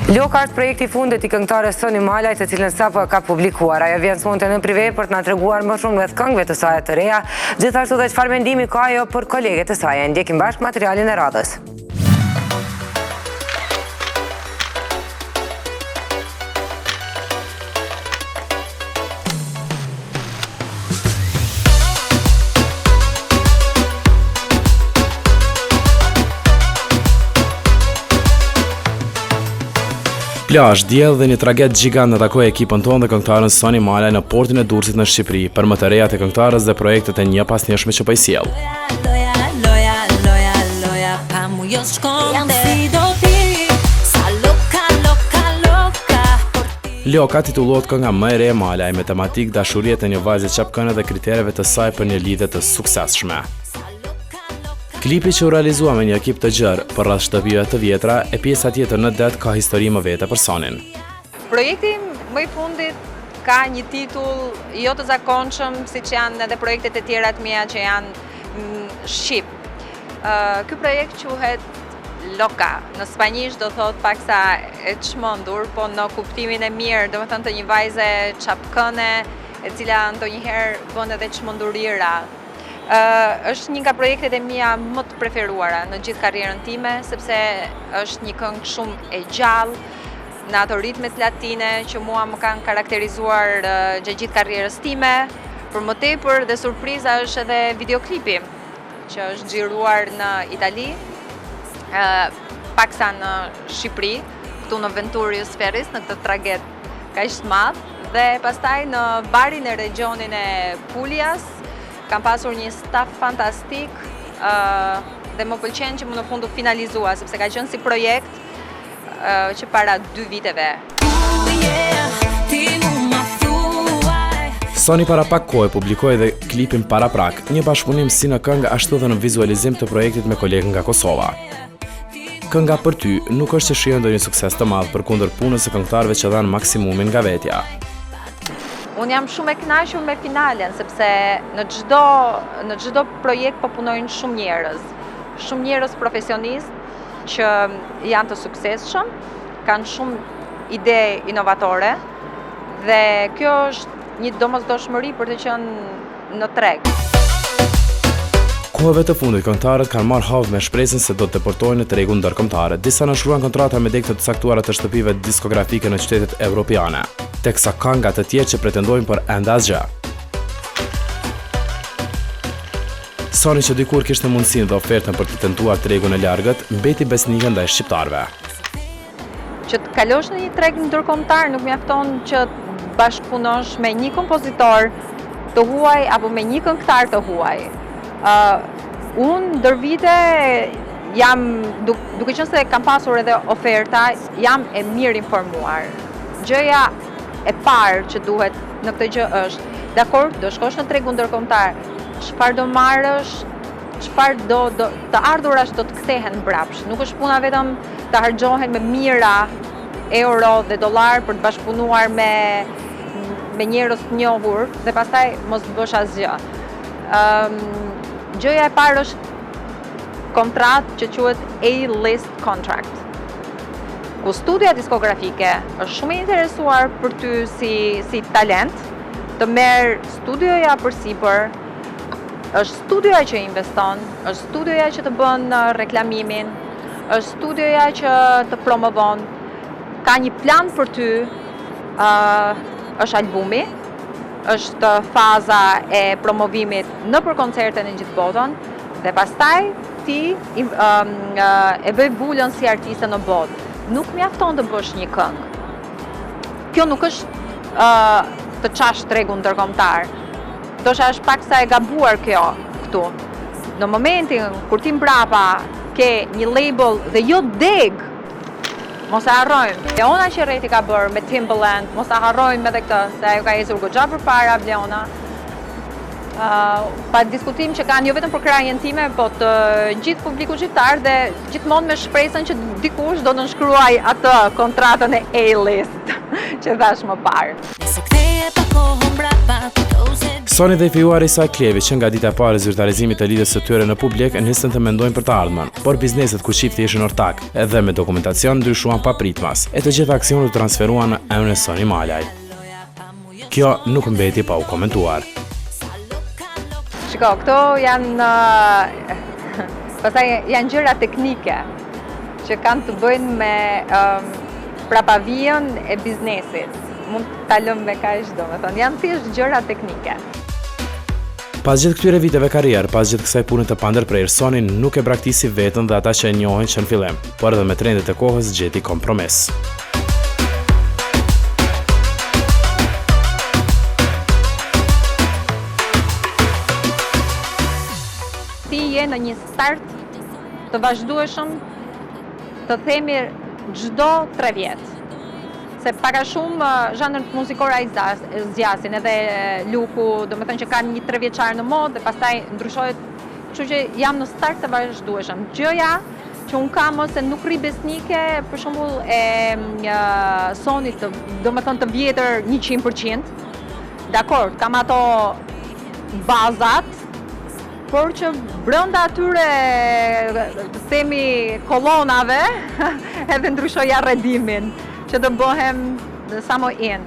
Loka është projekti i fundit i këngëtares Soni Malaj, të cilën sapo ka publikuar. Ajo vjen sonte në prive për të na treguar më shumë rreth këngëve të saj të reja, gjithashtu dhe çfarë mendimi ka ajo për koleget e saj. Ndjekim bashkë materialin e radhës. Plazh, diell dhe një tragedë gjigant në takoj ekipën tonë dhe këngëtarën Soni Malaj në portin e Durrësit në Shqipëri, për më të rejat e këngëtarës dhe projektet e një pasnjëshme që po i sjell. Loka titullohet kënga më e re e Malaj, me tematik dashurie të një vajze çapkëne dhe kritereve të saj për një lidhje të suksesshme. Klipi që u realizua me një ekip të gjerë për rreth shtëpive të vjetra e pjesa tjetër në det ka histori më vete për Sonin. Projekti më i fundit ka një titull jo të zakonshëm siç janë edhe projektet e tjera të mia që janë shqip. Ky projekt quhet Loka. Në spanjisht do thot paksa e çmendur, po në kuptimin e mirë, domethënë të një vajze çapkëne e cila ndonjëherë bën edhe çmendurira. Është një nga projektet e mia më të preferuara në gjithë karrierën time, sepse është një këngë shumë e gjallë, në ato ritmet latine që mua më kanë karakterizuar gjatë gjithë karrierës time. Për më tepër dhe surpriza është edhe videoklipi, që është xhiruar në Itali, paksa në Shqipëri, këtu në Venturius Ferris, në këtë tragedë kaq të madh, dhe pastaj në barin e regionin e Pulias. Kam pasur një staf fantastik dhe më pëlqen që më në fund u finalizua, sepse ka qenë si projekt që para 2 viteve. Soni para pak kohë publikoi dhe klipin Para prak, një bashkëpunim si në këngë ashtu dhe në vizualizim të projektit me kolegën nga Kosova. Kënga për ty nuk është që shijon ndonjë sukses të madh përkundër punës së këngëtarëve që dhanë maksimumin nga vetja. Unë jam shumë e kënaqur me finalen, sepse në çdo projekt po punojnë shumë njerëz profesionistë që janë të suksesshëm, kanë shumë ide inovatore dhe kjo është një domosdoshmëri për të qenë në treg. Kohëve të fundit, këngëtarët kanë marrë havë me shpresën se do të deportojnë në tregun ndërkombëtar. Disa nënshkruan kontrata me degë të caktuara të shtëpive diskografike në qytetet evropiane, teksa ka nga të tjerë që pretendojnë për ende asgjë. Soni, që dikur kishte mundësinë dhe ofertën për të tentuar tregun e largët, mbeti besnike ndaj shqiptarëve. Që të kalosh në një treg ndërkombëtar nuk mjafton që të bashkëpunosh me një kompozitor të huaj apo me një këngëtar të huaj. Unë ndër vite jam, duke qenë se kam pasur edhe oferta, jam e mirë informuar. Gjëja e parë që duhet në këtë gjë është, dakor, do shkosh në tregun ndërkombëtar, çfarë do marrësh, çfarë do të ardhurat do të kthehen mbrapsht. Nuk është puna vetëm të harxhohen me mijëra euro dhe dollar për të bashkëpunuar me njerëz të njohur dhe pastaj mos bësh asgjë. Gjëja e parë është kontratë që quhet A-list contract, ku studia diskografike është shumë e interesuar për ty si talent, të merr studioja përsipër, është studioja që investon, është studioja që të bën reklamimin, është studioja që të promovon, ka një plan për ty, është albumi, është faza e promovimit në për koncerte në gjithë botën dhe pastaj ti e bëj bulën si artiste në botë. Nuk mjafton të bësh një këngë. Kjo nuk është të qash tregun ndërkombëtar. Ndoshta është paksa e gabuar kjo këtu. Në momentin kur ti mbrapa ke një label dhe jo deg, mos e harrojmë. Bleona që Reti ka bërë me Timbaland, mos e harrojmë edhe këtë, se ajo ka ecur goxha përpara Bleona. Pa diskutim që kanë jo vetëm për krajën time, po të gjithë publiku shqiptar dhe gjithmonë me shpresën që dikush do të nënshkruaj atë kontratën e A-list që thash më parë. Sony dhe i fijuar Isaj Klevi që nga dita e parë e zyrtarizimit të lidhjes së tyre në publik nisën të mendojnë për të ardhmen, por bizneset ku çifti ishin ortak edhe me dokumentacion ndryshuan papritmas e të gjitha aksionet u transferuan në emrin e Sony Malaj. Kjo nuk mbeti pa u komentuar. Shiko, këto janë pastaj janë gjëra teknike që kanë të bëjnë me prapavijën e biznesit. Mund ta lëm me kaq, domethënë janë thjesht gjëra teknike. Pas gjithë këtyre viteve karrierë, pas gjithë kësaj pune të pandërprerë, Sony nuk e braktisi veten dhe ata që e njohin që në fillim, por edhe me trendet e kohës gjeti kompromis. Ti je në një start të vazhdueshëm, të themi çdo 3 vjet. Se para shumë zhanret muzikore ai zgjasin, edhe Luku, domethënë që kanë një 3 vjeçar në modë dhe pastaj ndryshohet, kështu që jam në start të vazhdueshëm. Gjëja që un kam ose nuk rri besnike, për shembull e Sonit, domethënë të vjetër 100%. Dakor, kam ato bazat, por që brenda atyre themi kolonave edhe ndryshoj arredimin që të bëhem sa më in.